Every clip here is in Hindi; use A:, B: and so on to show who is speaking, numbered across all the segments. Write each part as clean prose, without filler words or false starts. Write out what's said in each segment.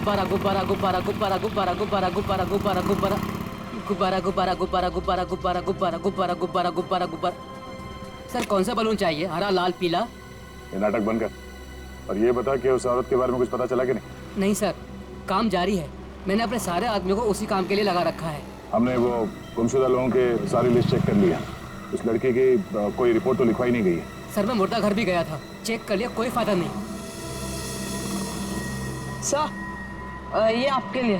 A: गुब्बारा गुब्बारा गुब्बारा गुब्बारा गुब्बारा गुब्बारा गुब्बारा गुब्बारा गुब्बारा गुब्बारा गुब्बारा गुब्बारा गुब्बारा गुब्बारा गुब्बारा गुब्बारा गुब्बारा गुब्बारा गुब्बारा। सर कौन सा बलून चाहिए, हरा लाल पीला?
B: ये नाटक बंद कर और ये बता कि उस औरत के बारे में कुछ पता चला कि नहीं?
A: नहीं सर, काम जारी है। मैंने अपने सारे आदमियों को उसी काम के लिए लगा रखा है।
B: हमने वो गुमशुदा लोगों के सारी लिस्ट चेक कर लिया। उस लड़के की कोई रिपोर्ट तो लिखवाई नहीं गई है।
A: सर मैं मुर्दा घर भी गया था, चेक कर लिया, कोई फायदा नहीं।
C: सर ये आपके लिए।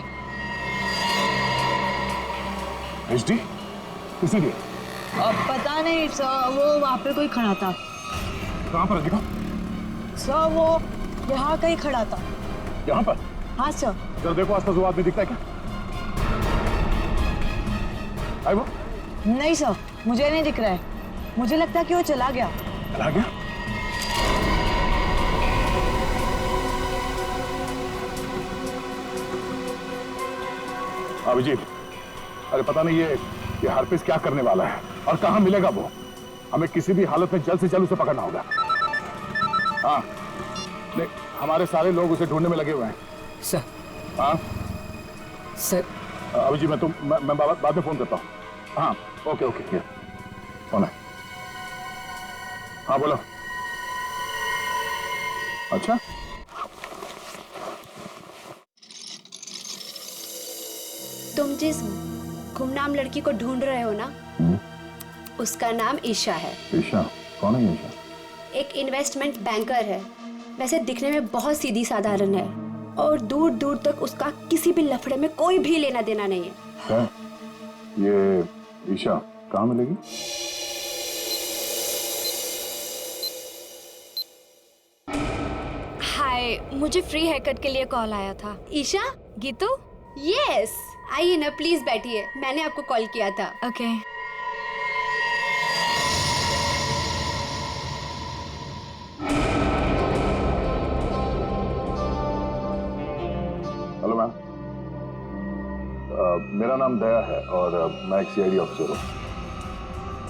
B: एचडी किसी लिए?
C: पता नहीं सर, वो वहाँ पे कोई खड़ा था।
B: कहाँ पर दिखा?
C: सर वो यहाँ कहीं खड़ा था।
B: यहाँ पर?
C: हाँ सर।
B: जरा देखो आसपास वो आदमी दिखता है क्या? आई वो?
C: नहीं सर, मुझे नहीं दिख रहा है। मुझे लगता है कि वो चला गया।
B: चला गया? अभिजीत, अरे पता नहीं ये हार्पिस क्या करने वाला है और कहाँ मिलेगा वो। हमें किसी भी हालत में जल्द से जल्द उसे पकड़ना होगा। हाँ नहीं, हमारे सारे लोग उसे ढूंढने में लगे हुए हैं।
A: सर।
B: हाँ
A: सर।
B: अभिजीत मैं बाद में फोन करता हूँ। हाँ ओके ओके, कौन है? हाँ बोलो। अच्छा
D: तुम जिस गुमनाम लड़की को ढूंढ रहे हो ना, उसका नाम ईशा है।
B: ईशा? कौन है ईशा?
D: एक इन्वेस्टमेंट बैंकर है। वैसे दिखने में बहुत सीधी साधारण है और दूर दूर तक उसका किसी भी लफड़े में कोई भी लेना देना नहीं है।
B: ये ईशा कहाँ मिलेगी?
D: हाय, मुझे फ्री हेयर कट के लिए कॉल आया था। ईशा? गीतू? यस, आइए ना प्लीज बैठिए, मैंने आपको कॉल किया था।
E: ओके।
B: हेलो मैम, मेरा नाम दया है और मैं एक सीआईडी ऑफिसर हूँ।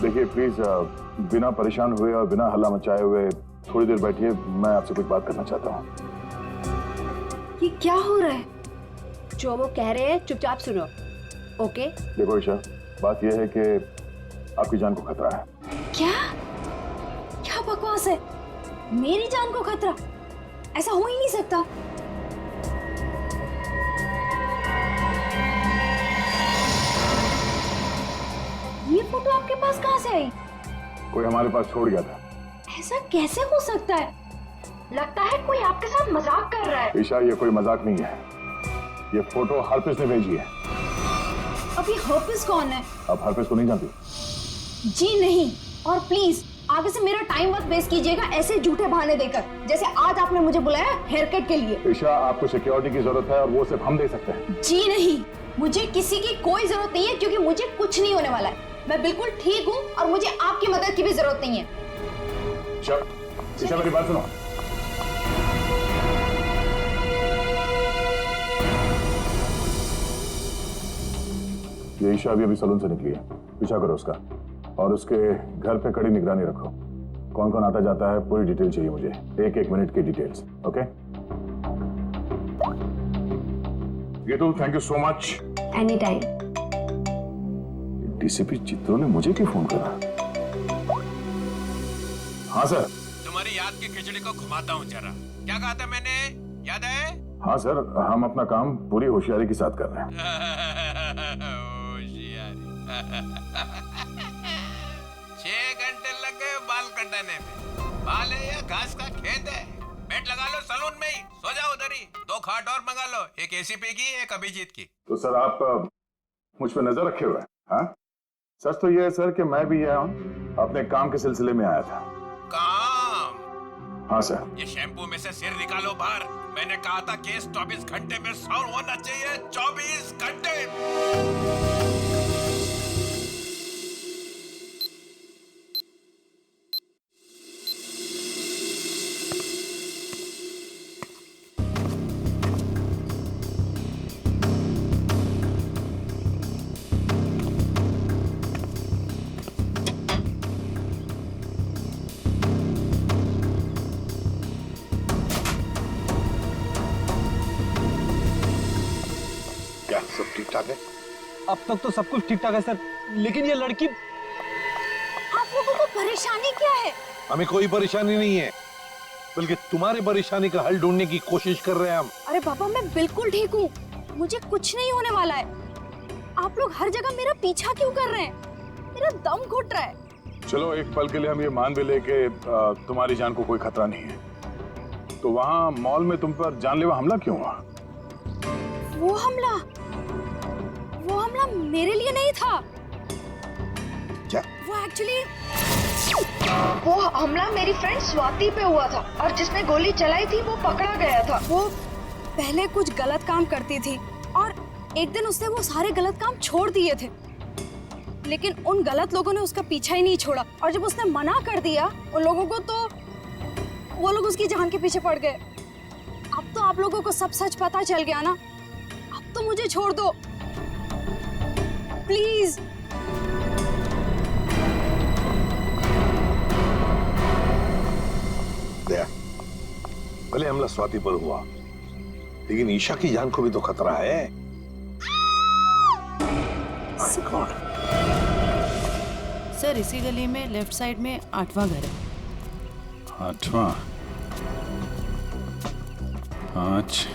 B: देखिए प्लीज बिना परेशान हुए और बिना हल्ला मचाए हुए थोड़ी देर बैठिए, मैं आपसे कुछ बात करना चाहता हूँ।
D: ये क्या हो रहा है? जो वो कह रहे हैं चुपचाप सुनो, ओके?
B: देखो ईशा, बात यह है कि आपकी जान को खतरा है।
E: क्या? क्या बकवास है? मेरी जान को खतरा? ऐसा हो ही नहीं सकता। ये फोटो आपके पास कहाँ से आई?
B: कोई हमारे पास छोड़ गया था।
E: ऐसा कैसे हो सकता है? लगता है कोई आपके साथ मजाक कर रहा है।
B: ईशा ये कोई मजाक नहीं है, ये फोटो हरपिस ने भेजी है।
E: अब ये हरपिस कौन है?
B: आप हरपिस को नहीं जानती?
E: जी नहीं, और प्लीज आगे से मेरा टाइम मत वेस्ट कीजिएगा ऐसे झूठे बहाने देकर, जैसे आज आपने मुझे बुलाया हेयर कट के लिए।
B: ईशा आपको सिक्योरिटी की जरूरत है और वो सिर्फ हम दे सकते हैं।
E: जी नहीं, मुझे किसी की कोई जरूरत नहीं है क्योंकि मुझे कुछ नहीं होने वाला है। मैं बिल्कुल ठीक हूँ और मुझे आपकी मदद की भी जरूरत नहीं है।
B: ईशा मेरी बात सुनो। ये ईशा अभी सलून से निकली है, पीछा करो उसका और उसके घर पे कड़ी निगरानी रखो। कौन कौन आता जाता है पूरी डिटेल चाहिए मुझे, एक मिनट की details. Okay Geetu, thank you so much.
D: Any time.
B: DCP चित्रों ने मुझे क्यों फोन करा? हाँ सर।
F: तुम्हारी याद की खिचड़ी को घुमाता हूँ जरा। क्या कहा था मैंने, याद है?
B: हाँ सर, हम अपना काम पूरी होशियारी के साथ कर रहे हैं।
F: होशियारी। 6 घंटे लग गए बाल कटाने में। बाल है या घास का खेत है? बेड लगा लो सलून में ही, सो जाओ उधर ही। 2 खाट और मंगा लो, एक एसीपी की, एक अभिजीत की।
B: तो सर आप मुझ पर नजर रखे हुए हैं? हाँ सच तो ये है सर कि मैं भी यहाँ अपने काम के सिलसिले में आया था।
F: काम?
B: हाँ सर।
F: ये शैम्पू में से सिर निकालो बाहर। मैंने कहा था केस 24 घंटे में सॉल्व होना चाहिए। 24 घंटे।
B: क्या सब ठीक ठाक है?
G: अब तक तो सब कुछ ठीक ठाक है सर, लेकिन ये लड़की।
E: आप लोगों को परेशानी क्या है?
H: हमें कोई परेशानी नहीं है, बल्कि तुम्हारी परेशानी का हल ढूंढने की कोशिश कर रहे हैं हम।
E: अरे पापा, मैं बिल्कुल ठीक हूँ, मुझे कुछ नहीं होने वाला है। आप लोग हर जगह मेरा पीछा क्यों कर रहे हैं? मेरा दम घुट रहा है।
B: चलो एक पल के लिए हम ये मान भी ले कि तुम्हारी जान को कोई खतरा नहीं है, तो वहाँ मॉल में तुम पर जानलेवा हमला क्यों हुआ?
E: वो हमला मेरे लिए नहीं था।
B: क्या?
E: वो हमला मेरी फ्रेंड स्वाति पे हुआ था, और जिसने गोली चलाई थी वो पकड़ा गया था। वो पहले कुछ गलत काम करती थी और एक दिन उसने वो सारे गलत काम छोड़ दिए थे, लेकिन उन गलत लोगों ने उसका पीछा ही नहीं छोड़ा, और जब उसने मना कर दिया उन लोगों को, तो वो लोग उसकी जान के पीछे पड़ गए। अब तो आप लोगों को सब सच पता चल गया ना, अब तो मुझे छोड़ दो प्लीज।
H: दया, भले हमला स्वाति पर हुआ, लेकिन ईशा की जान को भी तो खतरा है। God.
I: सर, इसी गली में लेफ्ट साइड में 8वां घर है।
B: 8वां? 5,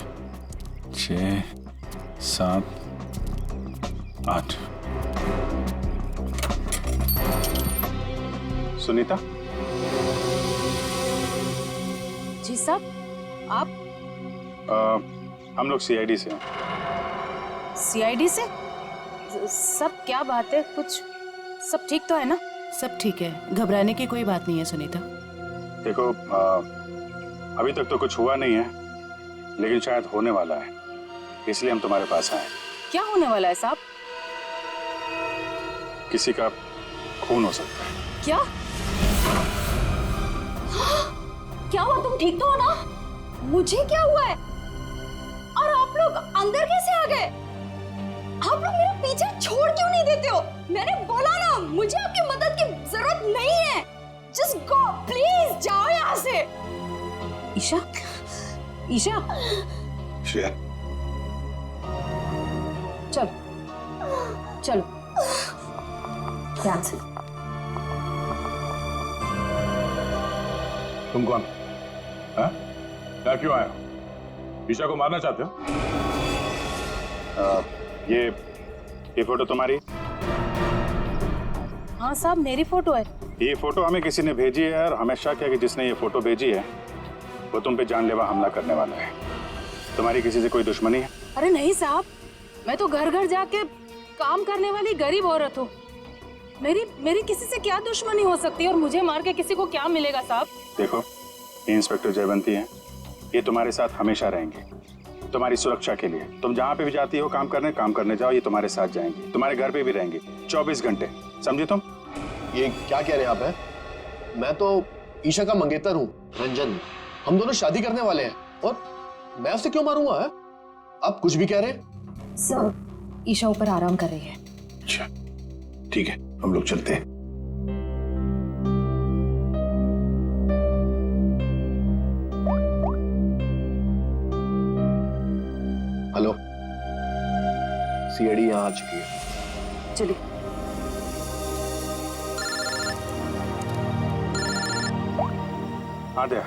B: 6, 7, 8। सुनीता?
E: जी साहब, आप?
B: हम लोग सीआईडी से हैं।
I: सीआईडी से? सब क्या बात है? कुछ सब ठीक तो है ना? सब ठीक है, घबराने की कोई बात नहीं है सुनीता।
B: देखो, अभी तक तो कुछ हुआ नहीं है, लेकिन शायद होने वाला है, इसलिए हम तुम्हारे पास आए।
I: क्या होने वाला है साहब?
B: किसी का खून हो सकता है।
E: क्या? क्या हुआ? तुम ठीक तो हो ना? मुझे क्या हुआ है? और आप लोग अंदर कैसे आ गए? आप लोग मेरा पीछे छोड़ क्यों नहीं देते हो? मैंने बोला ना, मुझे आपकी मदद की जरूरत नहीं है। जस्ट गो प्लीज, जाओ यहाँ से।
I: ईशा, ईशा,
E: चलो चलो, ध्यान से।
B: तुम कौन? हाँ? क्या क्यों आए हो? ईशा को मारना चाहते हो? ये फोटो तुम्हारी?
I: हाँ साहब, मेरी फोटो है।
B: ये फोटो हमें किसी ने भेजी है और हमें शक है कि जिसने ये फोटो भेजी है वो तुम पे जानलेवा हमला करने वाला है। तुम्हारी किसी से कोई दुश्मनी है?
I: अरे नहीं साहब, मैं तो घर घर जाके काम करने वाली गरीब औरत हूँ। मेरी किसी से क्या दुश्मनी हो सकती है, और मुझे मार के किसी को क्या मिलेगा साहब?
B: देखो, ये इंस्पेक्टर जयवंती है, ये तुम्हारे साथ हमेशा रहेंगे, तुम्हारी सुरक्षा के लिए। तुम जहाँ पे भी जाती हो काम करने जाओ, ये तुम्हारे साथ जाएंगे, तुम्हारे घर पे भी रहेंगे 24 घंटे, समझे तुम?
J: ये क्या कह रहे हैं आप? हैं? मैं तो ईशा का मंगेतर हूँ, रंजन। हम दोनों शादी करने वाले हैं, और मैं उसे क्यों मारूंगा? है? आप कुछ भी कह रहे हैं?
E: सर, ईशा ऊपर आराम कर रही है।
H: अच्छा, ठीक है, हम लोग चलते हैं।
J: हेलो, सीआईडी यहाँ आ चुकी है।
I: चलिए।
B: हाँ दया,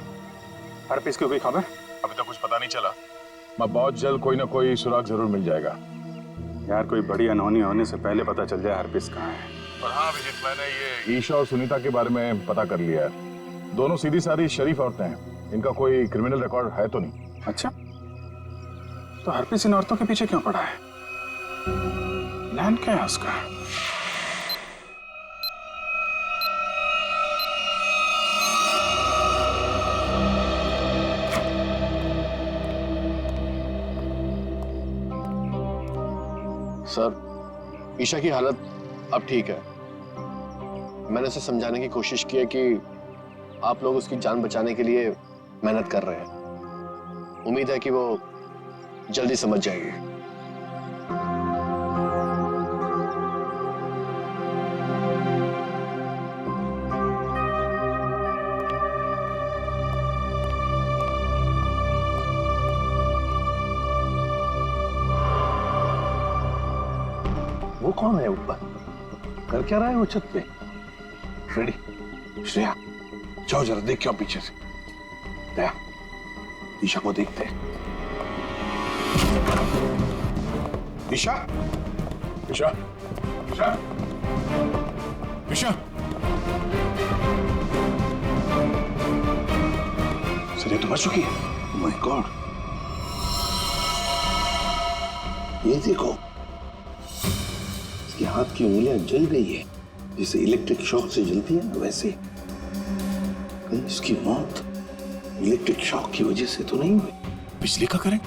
B: हर पीस की कोई खबर? अभी तक कुछ पता नहीं चला। मैं बहुत जल्द कोई ना कोई सुराग जरूर मिल जाएगा। यार, कोई बड़ी अनहोनी होने से पहले पता चल जाए हर पीस कहाँ है। और हाँ अभिजीत, मैंने ये ईशा और सुनीता के बारे में पता कर लिया है। दोनों सीधी सादी शरीफ औरतें हैं, इनका कोई क्रिमिनल रिकॉर्ड है तो नहीं। अच्छा, तो हर पीस इन औरतों के पीछे क्यों पड़ा है? प्लान क्या है उसका?
J: सर, ईशा की हालत अब ठीक है। मैंने उसे समझाने की कोशिश की है कि आप लोग उसकी जान बचाने के लिए मेहनत कर रहे हैं। उम्मीद है कि वो जल्दी समझ जाएगी।
H: वो कौन है ऊपर? कर क्या रहा है वो छत पे? फ्रेडी, श्रेया, जाओ जरा देख क्या पीछे से। दया, ईशा को देखते हैं। ईशा, ईशा, ईशा, ईशा। सर तो मर चुकी है। ओह माय गॉड, ये देखो, इसके हाथ की उंगलियां जल गई है, जैसे इलेक्ट्रिक शॉक से जलती है ना वैसे। कहीं इसकी मौत इलेक्ट्रिक शॉक की वजह से तो नहीं हुई? बिजली का करंट?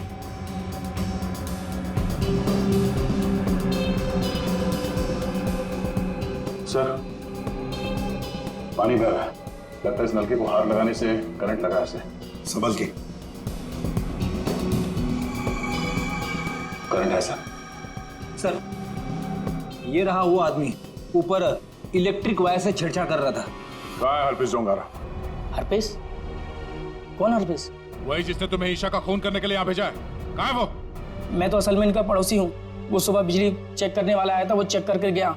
B: सर, पानी बह रहा है। लगता है इस नलके को हाथ लगाने से करंट लगा इसे।
H: संभल के।
B: करंट है सर।
G: सर, ये रहा वो आदमी ऊपर इलेक्ट्रिक वायर से छेड़छाड़ कर रहा था।
B: कहाँ है हरपिस डोंगारा?
A: हरपिस? कौन हरपिस?
B: वही जिसने तुम्हें ईशा का खून करने के लिए यहाँ भेजा है। कहाँ है वो?
K: मैं तो असल में इनका पड़ोसी हूँ। वो सुबह बिजली चेक करने वाला आया था, वो चेक करके गया,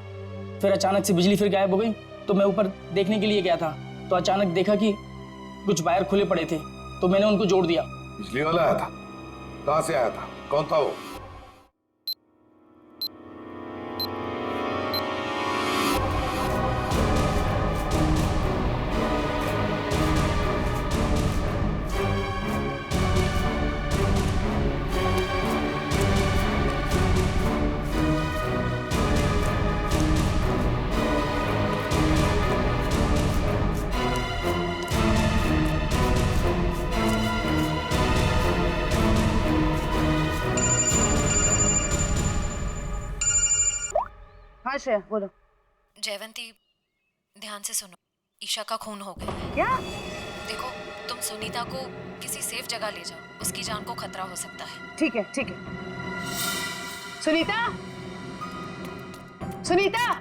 K: फिर अचानक से बिजली फिर गायब हो गई। तो मैं ऊपर देखने के लिए गया था, तो अचानक देखा कि कुछ वायर खुले पड़े थे, तो मैंने उनको जोड़ दिया।
H: बिजली वाला आया था? कहाँ से आया था? कौन था वो?
C: हाँ श्रेया बोलो।
L: जयवंती, ध्यान से सुनो, ईशा का खून हो गया है।
C: क्या?
L: देखो, तुम सुनीता को किसी सेफ जगह ले जाओ, उसकी जान को खतरा हो सकता है।
C: ठीक है ठीक है। सुनीता, सुनीता।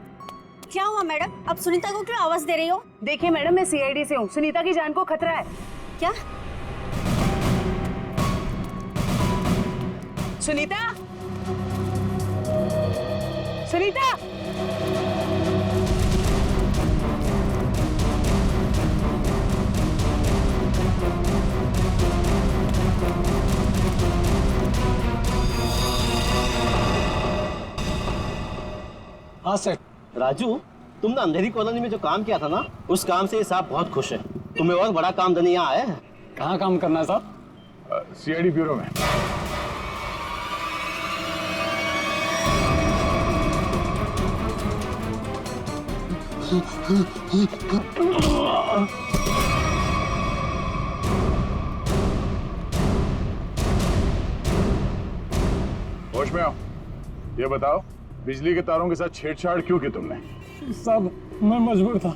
E: क्या हुआ मैडम? अब सुनीता को क्यों आवाज दे रही हो?
C: देखिए मैडम, मैं सीआईडी से हूँ। सुनीता की जान को खतरा है।
E: क्या?
C: सुनीता, सुनीता।
G: हाँ सर।
K: राजू, तुमने अंधेरी कॉलोनी में जो काम किया था ना, उस काम से साहब बहुत खुश है। तुम्हें और बड़ा काम देने यहाँ आए हैं।
G: कहाँ काम करना है साहब?
B: सीआईडी ब्यूरो में। होश में आओ। ये बताओ, बिजली के तारों के साथ छेड़छाड़ क्यों की तुमने?
G: साहब, मैं मजबूर था।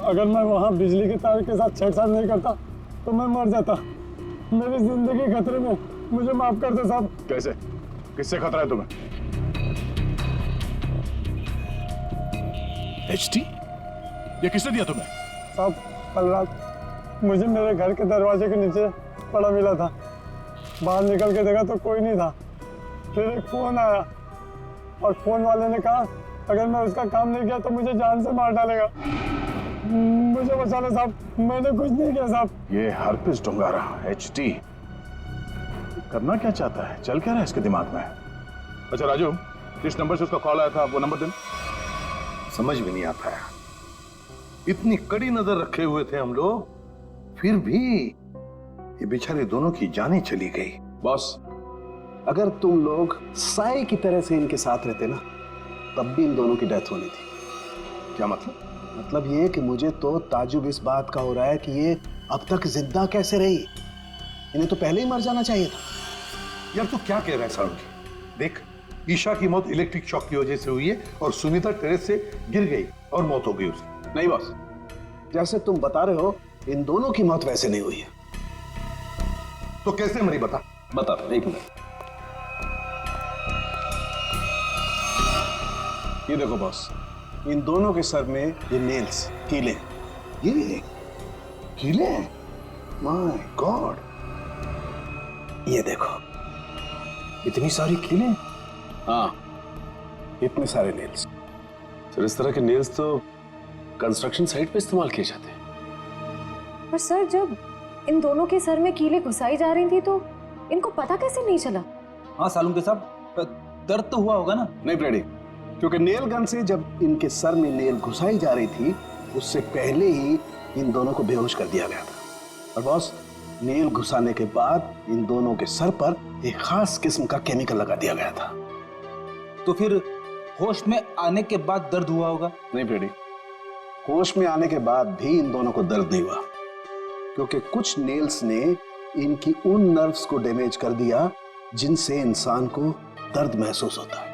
G: अगर मैं वहाँ बिजली के तार के साथ छेड़छाड़ नहीं करता तो मैं मर जाता। मेरी जिंदगी खतरे में, मुझे माफ कर दो साहब।
B: कैसे? किससे खतरा है तुम्हें? एचटी? ये किसने दिया तुम्हें?
G: साहब, कल रात मुझे मेरे घर के दरवाजे के नीचे पड़ा मिला था। बाहर निकल के देखा तो कोई नहीं था। फिर एक फोन आया और फोन वाले ने कहा अगर मैं उसका काम नहीं किया तो मुझे जान से मार डालेगा। मुझे बचा लो साहब, मैंने कुछ नहीं किया साहब।
B: ये हरपिस डोंगारा एचटी करना क्या चाहता है? चल क्या रहा है इसके दिमाग में? अच्छा राजू, जिस नंबर से उसका कॉल आया था वो नंबर देना।
H: समझ में नहीं आता है। इतनी कड़ी नजर रखे हुए थे हम लोग, फिर भी ये बेचारे दोनों की जानें चली गई।
J: बॉस, अगर तुम लोग साए की तरह से इनके साथ रहते ना, तब भी इन दोनों की डेथ होनी थी।
H: क्या मतलब?
J: मतलब ये कि मुझे तो ताजुब इस बात का हो रहा है कि ये अब तक जिंदा कैसे रही। इन्हें तो पहले ही मर जाना चाहिए था।
H: यार तू क्या कह रहा है सारुंगी? देख, ईशा की मौत इलेक्ट्रिक शॉक की वजह से हुई है और सुनीता टेरेस से गिर गई और मौत हो गई उसकी।
J: नहीं बॉस, जैसे तुम बता रहे हो, इन दोनों की मौत वैसे नहीं हुई है।
H: तो कैसे मरी बता?
J: बता दो, एक मिनट। ये देखो बॉस, इन दोनों के सर में ये नेल्स, कीले।
H: ये कीले? माय गॉड,
J: ये देखो,
H: इतनी सारी कीले?
J: हाँ,
H: इतने सारे नेल्स।
J: सर इस तरह के नेल्स तो कंस्ट्रक्शन साइट पे इस्तेमाल किए जाते हैं।
L: पर सर जब इन दोनों के सर में कीलें घुसाई जा रही थी तो इनको पता कैसे नहीं चला?
M: हाँ सालून के साहब, दर्द तो हुआ होगा ना?
H: नहीं फ्रेडी, क्योंकि नेल गन से जब इनके सर में नेल घुसाई जा रही थी उससे पहले ही इन दोनों को बेहोश कर दिया गया था। और बॉस, नेल घुसाने के बाद इन दोनों के सर पर एक खास किस्म का केमिकल लगा दिया गया था।
M: तो फिर होश में आने के बाद दर्द हुआ होगा?
H: नहीं फ्रेडी, होश में आने के बाद भी इन दोनों को दर्द नहीं हुआ, क्योंकि कुछ नेल्स ने इनकी उन नर्व्स को डैमेज कर दिया जिनसे इंसान को दर्द महसूस होता है।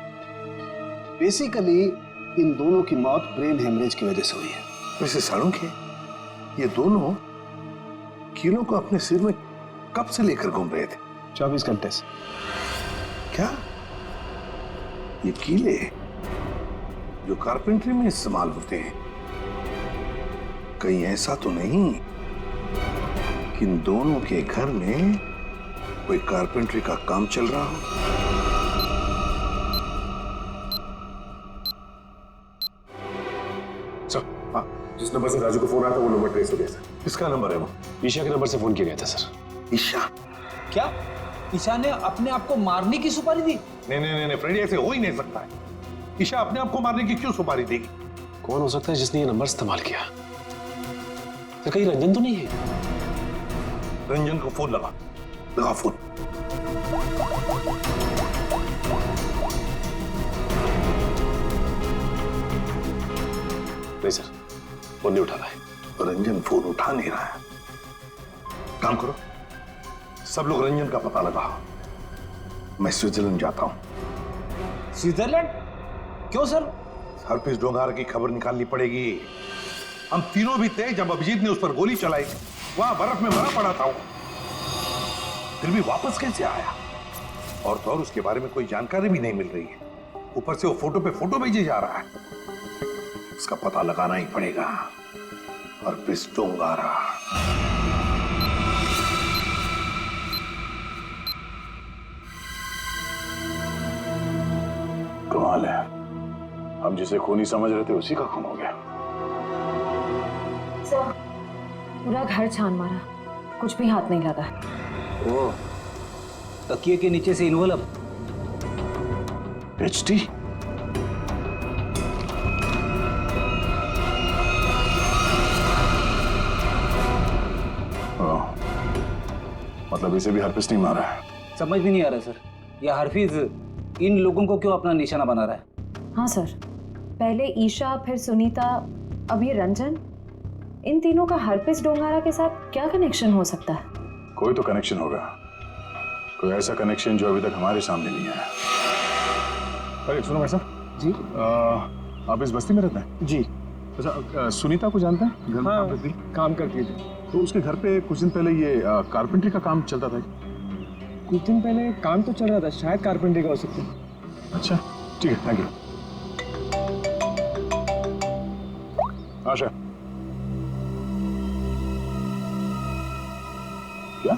H: बेसिकली इन दोनों की मौत ब्रेन हेमरेज की वजह से हुई है।
B: वैसे सालों के ये दोनों कीलों को अपने सिर में कब से लेकर घूम रहे थे?
H: 24 घंटे से।
B: क्या ये कीले जो कारपेंटरी में इस्तेमाल होते हैं, कहीं ऐसा तो नहीं कि इन दोनों के घर में कोई कारपेंटरी का काम चल रहा हो? सर, हाँ, जिस नंबर से राजू को फोन आया था वो नंबर ट्रेस हो गया सर। किसका नंबर है वो?
J: ईशा के नंबर से फोन किया गया था सर।
B: ईशा?
M: क्या ईशा ने अपने आप को मारने की सुपारी दी?
B: नहीं फ्रेडी, ऐसे हो ही नहीं सकता है। ईशा अपने आप को मारने की क्यों सुपारी देगी?
J: कौन हो सकता है जिसने ये नंबर इस्तेमाल किया? सर कहीं रंजन तो नहीं है?
B: रंजन को फोन लगा फोन।
J: नहीं सर, फोन नहीं उठा रहा है।
B: रंजन फोन उठा नहीं रहा है। काम करो, सब लोग रंजन का पता लगाओ। मैं स्विट्जरलैंड जाता हूं।
M: स्विट्जरलैंड? क्यों सर?
B: हरप्रीत डोंगारा की खबर निकालनी पड़ेगी। हम तीनों भी थे जब अभिजीत ने उस पर गोली चलाई। वहां बर्फ में मरा पड़ा था वो, फिर भी वापस कैसे आया? और तो और उसके बारे में कोई जानकारी भी नहीं मिल रही है। ऊपर से वो फोटो पे फोटो भेजे जा रहा है। इसका पता लगाना ही पड़ेगा। हरप्रीत डोंगारा। कमाल है, हम जिसे खूनी समझ रहे थे उसी का खून हो गया।
L: सर, पूरा घर छान मारा, कुछ भी हाथ नहीं लगा।
M: ओह, तकिए के नीचे से इन्वॉल्व।
B: एचडी? मतलब इसे भी हरप्रीत नहीं मारा है?
M: समझ भी नहीं आ रहा सर, यह हरफीज इन लोगों को क्यों अपना निशाना बना रहा है?
L: हाँ सर, पहले ईशा, फिर सुनीता, अब ये रंजन। इन तीनों का हरप्रीत डोंगारा के साथ क्या कनेक्शन हो सकता है?
B: कोई तो कनेक्शन होगा, कोई ऐसा कनेक्शन जो अभी तक हमारे सामने नहीं आया। अरे सुनो भाई साहब जी, आप इस बस्ती में रहते हैं?
G: जी।
B: अच्छा, सुनीता को जानते हैं? घर में
G: हाँ,
B: काम करती?
G: काम करती थी।
B: तो उसके घर पे कुछ दिन पहले ये कारपेंटरी का काम चलता था।
G: कुछ दिन पहले काम तो चल रहा था, शायद कारपेंटरी का हो सकता है।
B: अच्छा ठीक है, थैंक यू। आशा, क्या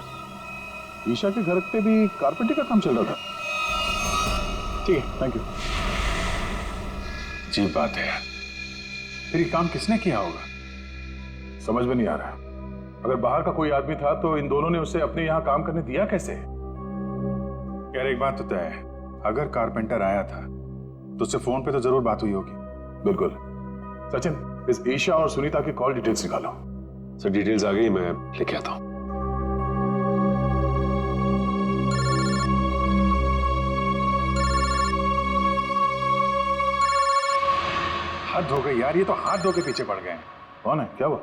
B: ईशा के घर पे भी कारपेंटरी का काम चल रहा था? ठीक है, थैंक यू। अजीब बात है, फिर ये काम किसने किया होगा? समझ में नहीं आ रहा। अगर बाहर का कोई आदमी था तो इन दोनों ने उसे अपने यहाँ काम करने दिया कैसे? यार एक बात तो तय है, अगर कारपेंटर आया था तो उससे फोन पे तो जरूर बात हुई होगी। बिल्कुल। सचिन, इस ईशा और सुनीता की कॉल डिटेल्स निकालो।
J: सर डिटेल्स आ गई, मैं लेके आता हूँ।
B: हाथ धो गए यार, ये तो हाथ धो के पीछे पड़ गए हैं। कौन है, क्या हुआ?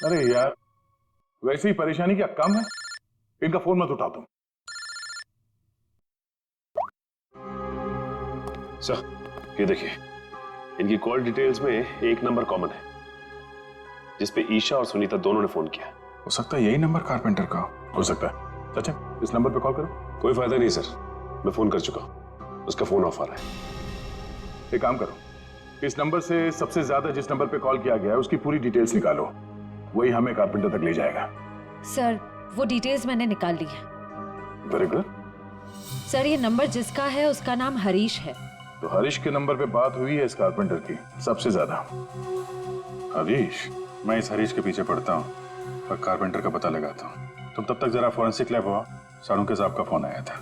B: अरे यार, वैसे ही परेशानी क्या कम है? इनका फोन मत उठा तुम।
J: सर ये देखिए, इनकी कॉल डिटेल्स में एक नंबर कॉमन है जिसपे ईशा और सुनीता दोनों ने फोन किया।
B: हो सकता है यही नंबर कारपेंटर का हो सकता है। सचिन, इस नंबर पे कॉल करो।
J: कोई फायदा नहीं सर, मैं फोन कर चुका हूं, उसका फोन ऑफ आ रहा है।
B: एक काम करो, इस नंबर से सबसे ज्यादा जिस नंबर पे कॉल किया गया है उसकी पूरी डिटेल्स निकालो, वही हमें कारपेंटर तक ले जाएगा।
L: सर वो डिटेल्स मैंने निकाल ली है।
B: Very good.
L: सर ये नंबर जिसका है उसका नाम हरीश है।
B: तो हरीश के नंबर पे बात हुई है इस कारपेंटर की सबसे ज्यादा। हरीश?
N: मैं इस हरीश के पीछे पड़ता हूँ और कारपेंटर का पता लगाता हूँ। तुम तब तक जरा फॉरेंसिक लैब हुआ। सारुंके साहब का फोन आया था।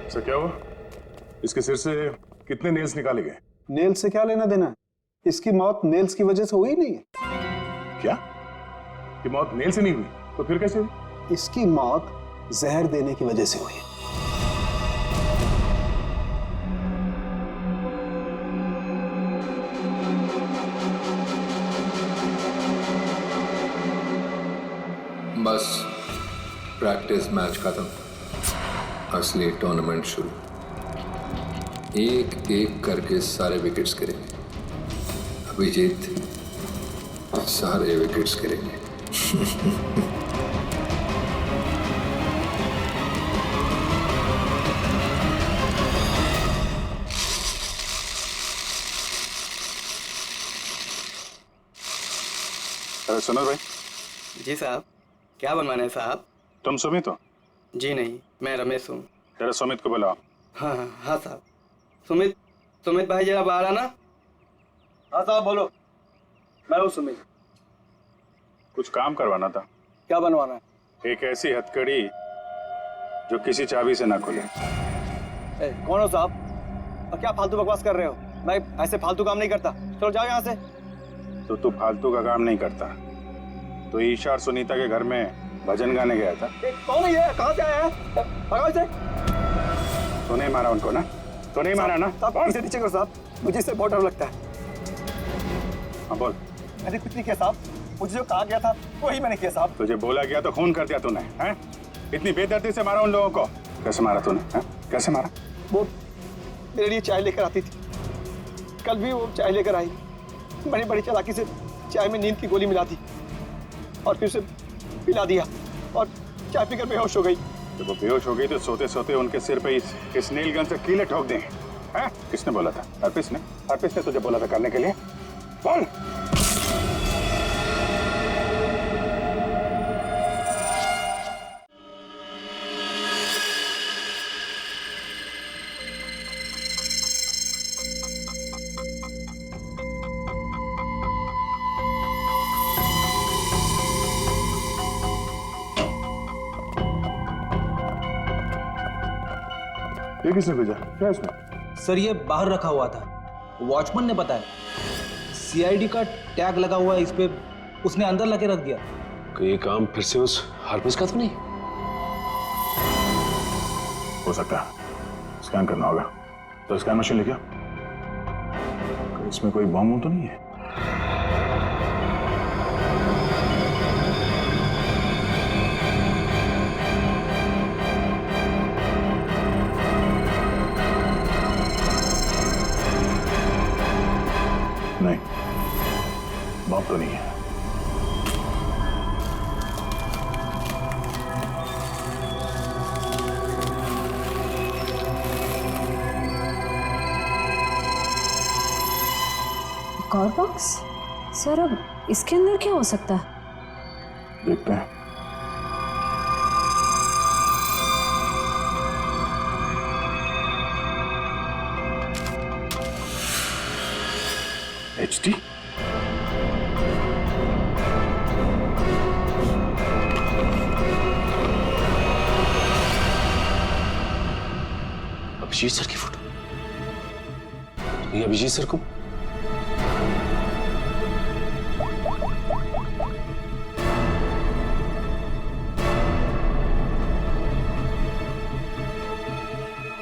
B: सर क्या हुआ? इसके सिर से कितने नेल्स निकाले गए?
H: नेल्स से क्या लेना देना है? इसकी मौत नेल्स की वजह से हुई नहीं है।
B: क्या? कि मौत नेल से नहीं हुई तो फिर कैसे हुई?
H: इसकी मौत जहर देने की वजह से हुई।
O: बस प्रैक्टिस मैच खत्म, असली टूर्नामेंट शुरू। एक एक करके सारे विकेट्स गिरेंगे। अभिजीत सारे विकेट्स गिरेंगे।
N: अरे सुनो भाई।
K: जी साहब, क्या बनवाना है साहब?
N: तुम सुमित हो?
K: जी नहीं, मैं रमेश हूँ।
N: जरा सुमित को बुलाओ।
K: हाँ हाँ हाँ साहब। सुमित भाई जरा बाहर आना। हाँ साहब बोलो। मैं हूँ सुमित।
N: कुछ काम करवाना था।
K: क्या बनवाना है?
N: एक ऐसी हथकड़ी जो किसी चाबी से ना खुले।
K: कौन हो साहब और क्या फालतू बकवास कर रहे हो? मैं ऐसे फालतू काम नहीं करता। चलो जाओ यहाँ से।
N: तो तू फालतू का काम नहीं करता तो ईशा और सुनीता के घर में भजन गाने गया था।
K: कौन है ये? कहाँ से आया है? भगाओ इसे।
N: तो नहीं मारा उनको ना? तो नहीं मारा ना?
K: साहब इसे नीचे करो साहब, मुझे इससे बहुत डर लगता है।
N: हाँ बोल।
K: मैंने कुछ नहीं किया साहब, मुझे जो कहा गया था वही मैंने किया साहब।
N: तुझे बोला गया तो खून कर दिया तूने, हैं? इतनी बेदर्दी से मारा उन लोगों को। कैसे मारा तूने, हैं? कैसे मारा?
K: वो मेरे लिए चाय लेकर आती थी, कल भी वो चाय लेकर आई। मैंने बड़ी चालाकी से चाय में नींद की गोली मिला दी और फिर उसे पिला दिया और चाय पीकर बेहोश हो गई।
N: जब वो बेहोश हो गई तो सोते सोते उनके सिर पे इस नील गन से कीले ठोक दें, हैं? किसने बोला था? हरप्रीत ने? हरप्रीत ने तुझे बोला था करने के लिए? बोल।
B: ये किसने भेजा? क्या इसमें?
M: सर ये बाहर रखा हुआ था, वॉचमैन ने बताया। सीआईडी का टैग लगा हुआ है इस पे, उसने अंदर लगे रख दिया।
J: तो ये काम फिर से उस हरप्रीत का तो नहीं?
B: हो सकता है, स्कैन करना होगा। तो स्कैन मशीन लेके आओ। इसमें कोई बम तो नहीं है? नहीं, बम तो नहीं है।
L: एक और बॉक्स? सर अब इसके अंदर क्या हो सकता है?
B: देखते हैं। HD?
J: अभिजीत सर की फोटो। ये अभिजीत सर को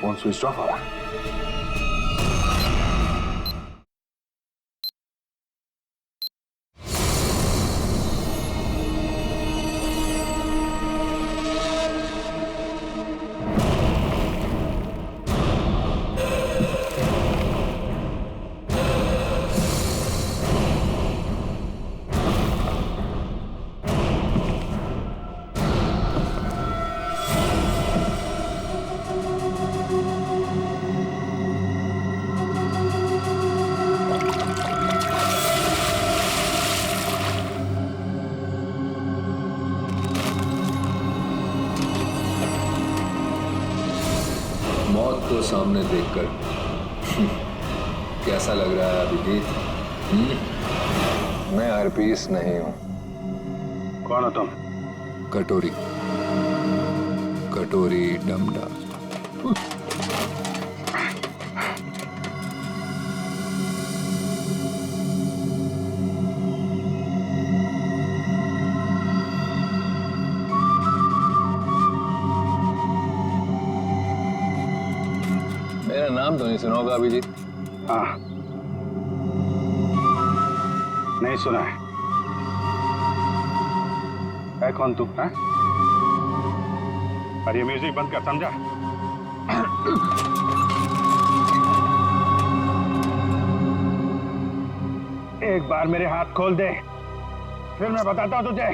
B: फोन स्विच ऑफ आ रहा है।
O: सामने देखकर कैसा लग रहा है अभिजीत? मैं हरपीस नहीं हूं।
N: कौन हो तुम?
O: कटोरी, कटोरी डमडा। मेरा नाम तो नहीं सुना होगा अभिजीत?
N: हाँ, नहीं सुना है कौन तू? है? और ये म्यूजिक बंद कर, समझा? एक बार मेरे हाथ खोल दे, फिर मैं बताता हूं तुझे।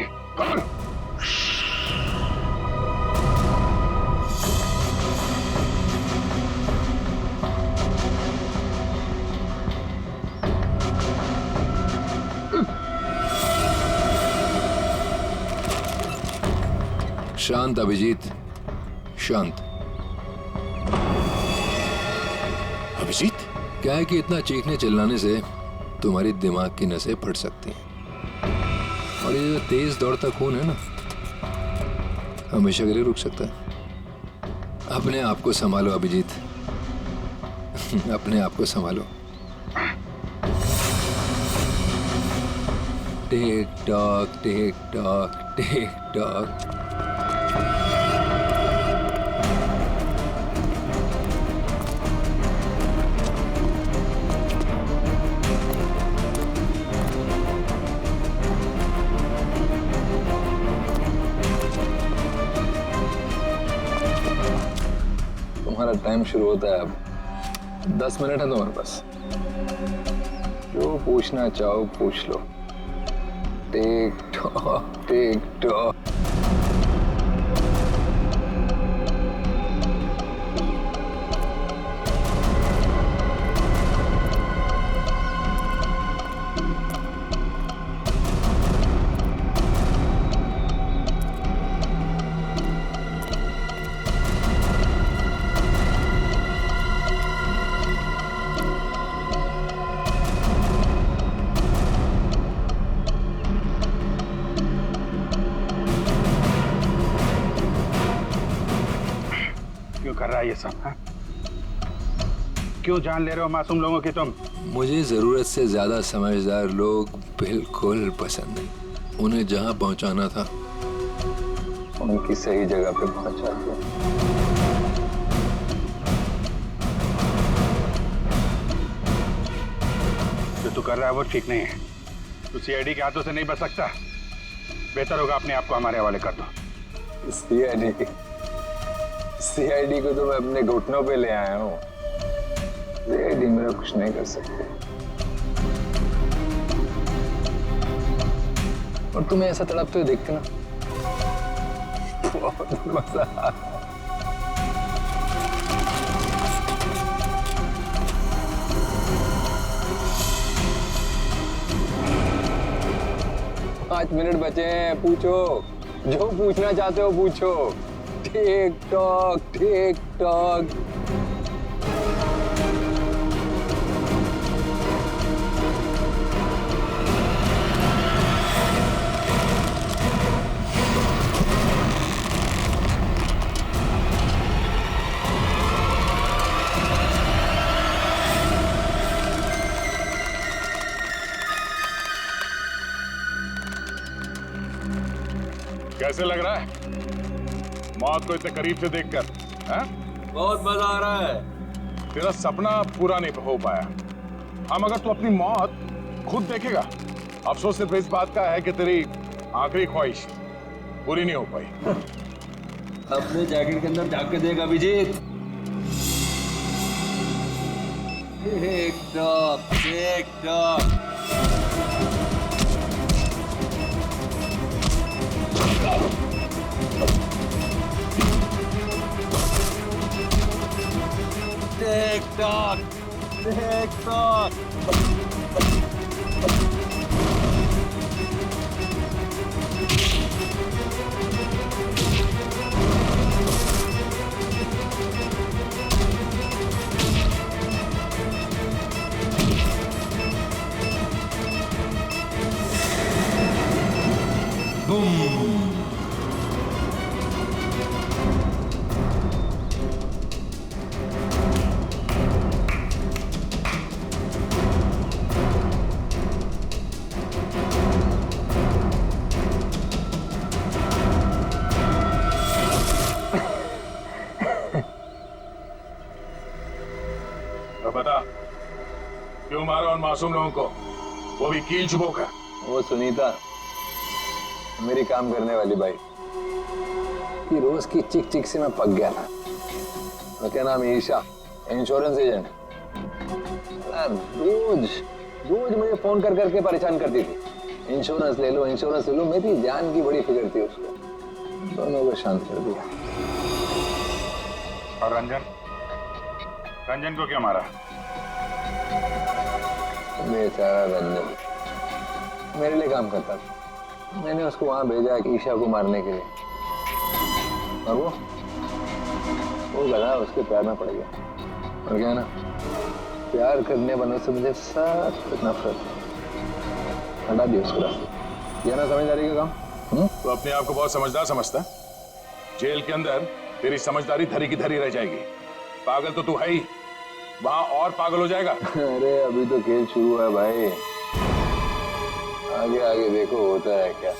O: शांत अभिजीत, शांत।
B: अभिजीत,
O: क्या है कि इतना चीखने चिल्लाने से तुम्हारी दिमाग की नसें फट सकती हैं, और ये जो तेज दौड़ता खून है ना, हमेशा के लिए रुक सकता है। अपने आप को संभालो अभिजीत, अपने आप को संभालो। Tick tock, TikTok, tick tock. तुम्हारा टाइम शुरू होता है अब। 10 मिनट है तुम्हारे पास, जो पूछना चाहो पूछ लो। Tick tock, tick tock.
N: कर रहा है ये सब? है? क्यों जान ले रहे हो मासूम लोगों की तुम?
O: मुझे जरूरत से ज्यादा समझदार लोग बिल्कुल पसंद नहीं। उन्हें जहां पहुंचाना था उनकी सही जगह पे पहुंचा दिया।
N: जो तू कर रहा है वो ठीक नहीं है। तू सीआईडी के हाथों से नहीं बच सकता। बेहतर होगा अपने आप को हमारे हवाले कर दो।
O: सीआईडी को तो मैं अपने घुटनों पे ले आया हूँ। सीआईडी मेरा कुछ नहीं कर सकते। और तुम्हें ऐसा तड़पते हुए देखते ना, बहुत मजा आता है। 5 मिनट बचे हैं, पूछो जो पूछना चाहते हो पूछो। Tick tock, tick tock.
B: कैसे लग रहा है मौत को इतने करीब से देखकर?
M: बहुत मजा आ रहा है।
B: तेरा सपना पूरा नहीं हो पाया। हम अगर तू अपनी मौत खुद देखेगा, अफसोस सिर्फ इस बात का है कि तेरी आखिरी ख्वाहिश पूरी नहीं हो पाई।
M: अपने जैकेट के अंदर झांक के देख Abhijit. TikTok, TikTok. TikTok, TikTok.
B: और मासूम लोगों को, वो भी कील चुबो कर।
O: वो सुनीता मेरी काम करने वाली बाई कि रोज की चिक चिक से मैं पक गया था। उसका नाम ईशा, इंश्योरेंस एजेंट। रोज रोज मुझे फोन कर करके परेशान करती थी, इंश्योरेंस ले लो इंश्योरेंस ले लो। मेरी जान की बड़ी फिक्र थी उसको। दोनों को शांत कर दिया।
N: और रंजन, रंजन को क्यों मारा?
O: बेचारा रंजन मेरे लिए काम करता था। मैंने उसको वहां भेजा ईशा को मारने के लिए, और वो गधा उसके प्यार में पड़ गया। और क्या ना, प्यार करने वालों से मुझे सख्त नफरत है। हटा दिया उसको रास्ते। यह ना समझदारी का काम।
B: तो अपने आप को बहुत समझदार समझता है। जेल के अंदर तेरी समझदारी धरी की धरी रह जाएगी। पागल तो तू है ही, वहां और पागल हो जाएगा।
O: अरे अभी तो खेल शुरू है भाई, आगे आगे देखो होता है क्या।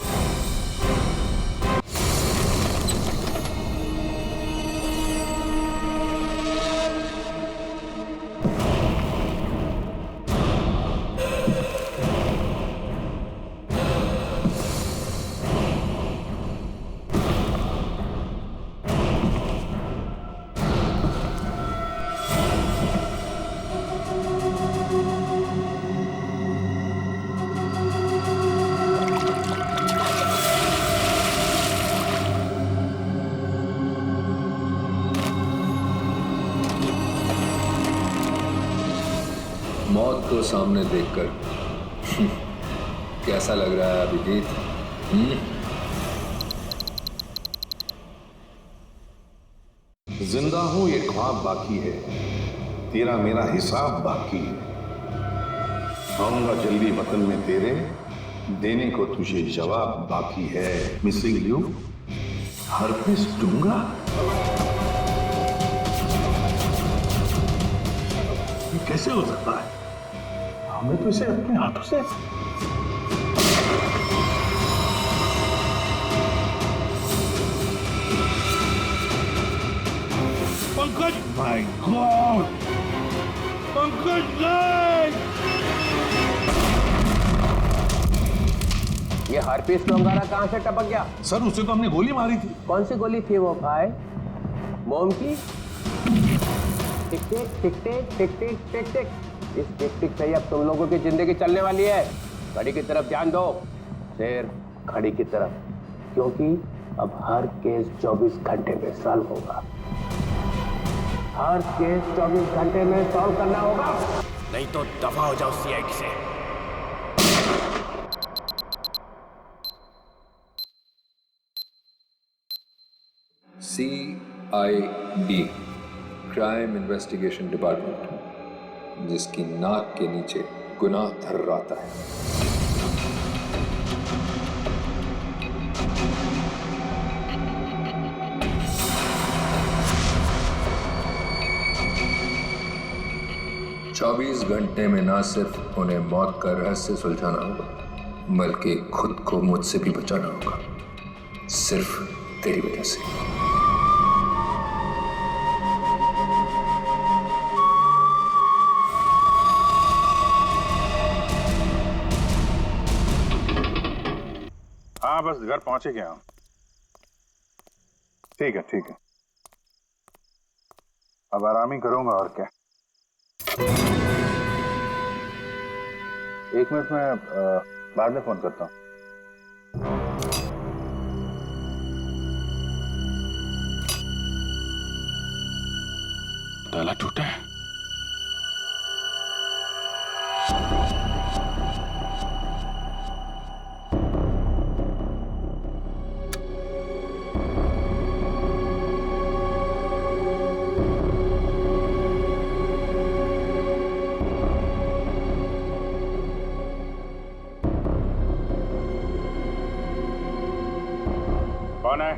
O: मौत को सामने देखकर कैसा लग रहा है अभिजीत?
H: जिंदा हूं ये ख्वाब बाकी है, तेरा मेरा हिसाब बाकी है। आऊंगा जल्दी वतन में तेरे, देने को तुझे जवाब बाकी है। मिसिंग यू, हरपिस दूंगा। ये कैसे हो सकता है? हमें तो इसे अपने हाथों से पंकज, माय गॉड, पंकज नहीं!
F: ये हरपीस डोंगारा कहाँ से टपक गया?
H: सर उसे तो हमने गोली मारी थी।
F: कौन सी गोली थी वो भाई? मोम की? टिक टिक टिक टिक टिक टिक टिक टिक। इस टिक टिक से ही अब तुम लोगों की जिंदगी चलने वाली है। घड़ी की तरफ ध्यान दो, सिर्फ घड़ी की तरफ, क्योंकि अब हर केस 24 घंटे में सॉल्व होगा। हर केस 24 घंटे में सॉल्व करना होगा, नहीं तो दफा हो जाओ सीआईडी से।
O: CID, क्राइम इन्वेस्टिगेशन डिपार्टमेंट, जिसकी नाक के नीचे गुनाह थर्राता है। चौबीस घंटे में ना सिर्फ उन्हें मौत का रहस्य सुलझाना होगा, बल्कि खुद को मुझसे भी बचाना होगा, सिर्फ तेरी वजह से।
N: हाँ बस घर पहुंचे गया हूं। ठीक है ठीक है, अब आराम ही करूंगा और क्या। एक मिनट में बाद में फोन करता हूं।
B: ताला टूटा है।
N: कौन है?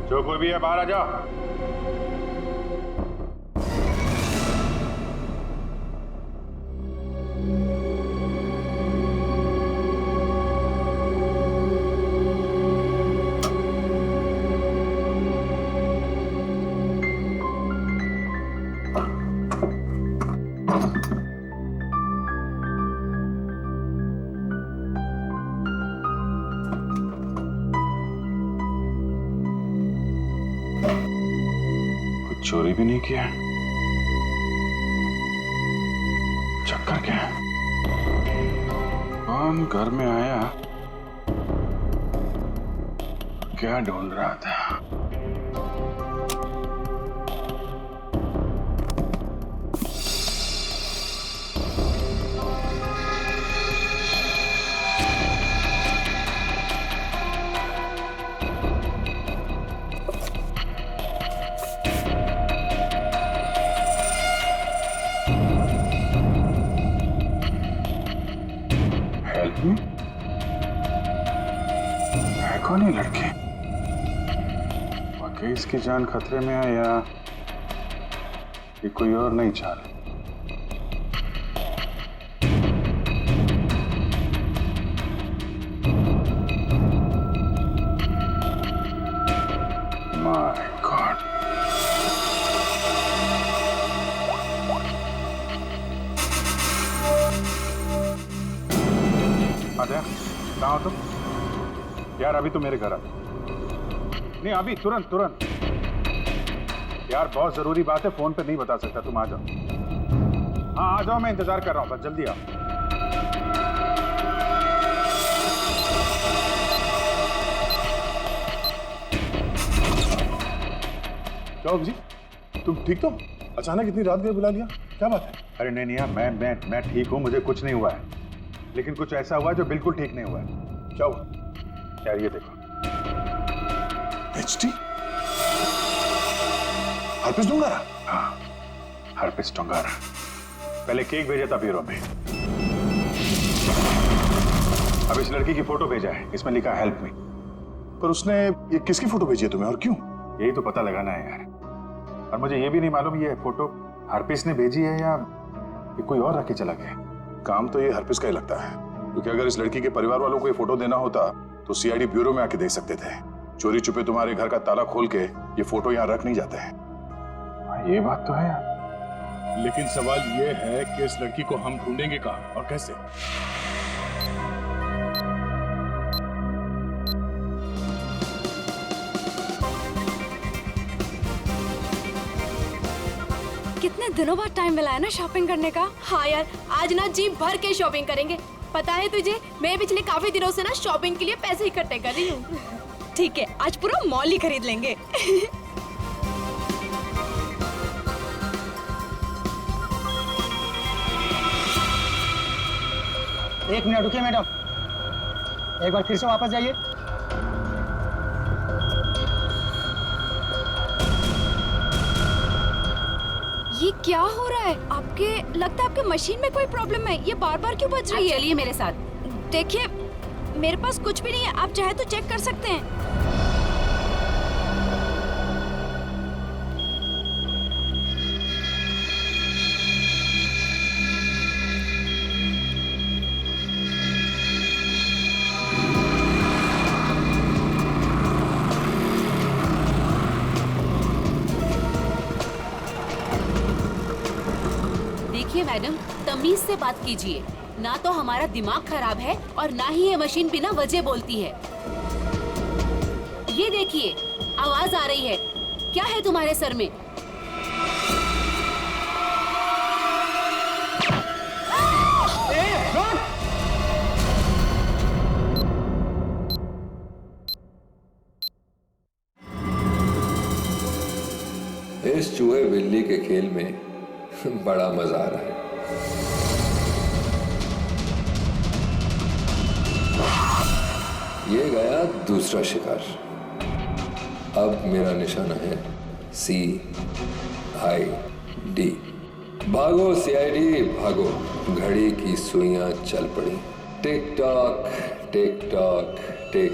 N: जो कोई भी है बाहर आ जाओ। चोरी भी नहीं किया। चक्कर क्या है? कौन घर में आया? क्या ढूंढ रहा था? है कौन ये लड़की? वाकई इसकी जान खतरे में है या ये कोई और नई चाल? My God. आद्या, कहाँ हो तुम? यार अभी तो मेरे घर आ। नहीं अभी तुरंत तुरंत। यार बहुत जरूरी बात है, फोन पे नहीं बता सकता, तुम आ जाओ। हाँ आ जाओ, मैं इंतजार कर रहा हूँ, बस जल्दी आओ। क्या हो जी, तुम ठीक तो? अचानक इतनी रात में बुला लिया, क्या बात है? अरे नहीं नहीं यार, मैं ठीक हूँ, मुझे कुछ नहीं हुआ है, लेकिन कुछ ऐसा हुआ जो बिल्कुल ठीक नहीं हुआ है। क्या हुआ? यार ये देखो, एचटी हर्पिस डोंगारा। हाँ हर्पिस डोंगारा। पहले केक भेजा था ब्यूरो में, अब इस लड़की की फोटो भेजा है, इसमें लिखा हेल्प मी। पर उसने ये किसकी फोटो भेजी है तुम्हें और क्यों? यही तो पता लगाना है यार। और मुझे ये भी नहीं मालूम ये फोटो हर्पिस ने भेजी है या ये कोई और रख के चला गया। काम तो ये हर्पिस का ही लगता है, क्योंकि अगर इस लड़की के परिवार वालों को ये फोटो देना होता तो सीआईडी ब्यूरो में आके दे सकते थे। चोरी छुपे तुम्हारे घर का ताला खोल के ये फोटो यहाँ रख नहीं जाते हैं। ये बात तो है यार, लेकिन सवाल ये है कि इस लड़की को हम ढूंढेंगे कहाँ और कैसे?
D: कितने दिनों बाद टाइम मिला है ना शॉपिंग करने का। हाँ यार, आज ना जी भर के शॉपिंग करेंगे। पता है तुझे, मैं पिछले काफी दिनों से ना शॉपिंग के लिए पैसे इकट्ठे कर रही हूँ। ठीक है, आज पूरा मॉल ही खरीद लेंगे।
K: एक मिनट रुकिए मैडम, एक बार फिर से वापस जाइए।
D: ये क्या हो रहा है? आपके लगता है आपके मशीन में कोई प्रॉब्लम है, ये बार बार क्यों बज रही है?
I: चलिए मेरे साथ।
D: देखिए मेरे पास कुछ भी नहीं है, आप चाहे तो चेक कर सकते हैं।
I: देखिए मैडम, तमीज से बात कीजिए। ना तो हमारा दिमाग खराब है और ना ही ये मशीन बिना वजह बोलती है। ये देखिए आवाज आ रही है, क्या है तुम्हारे सर में?
O: इस चूहे बिल्ली के खेल में बड़ा मजा आ रहा है। ये गया दूसरा शिकार। अब मेरा निशाना है CID। भागो CID भागो, घड़ी की सुइयां चल पड़ी। टिक टॉक टिक टॉक टिक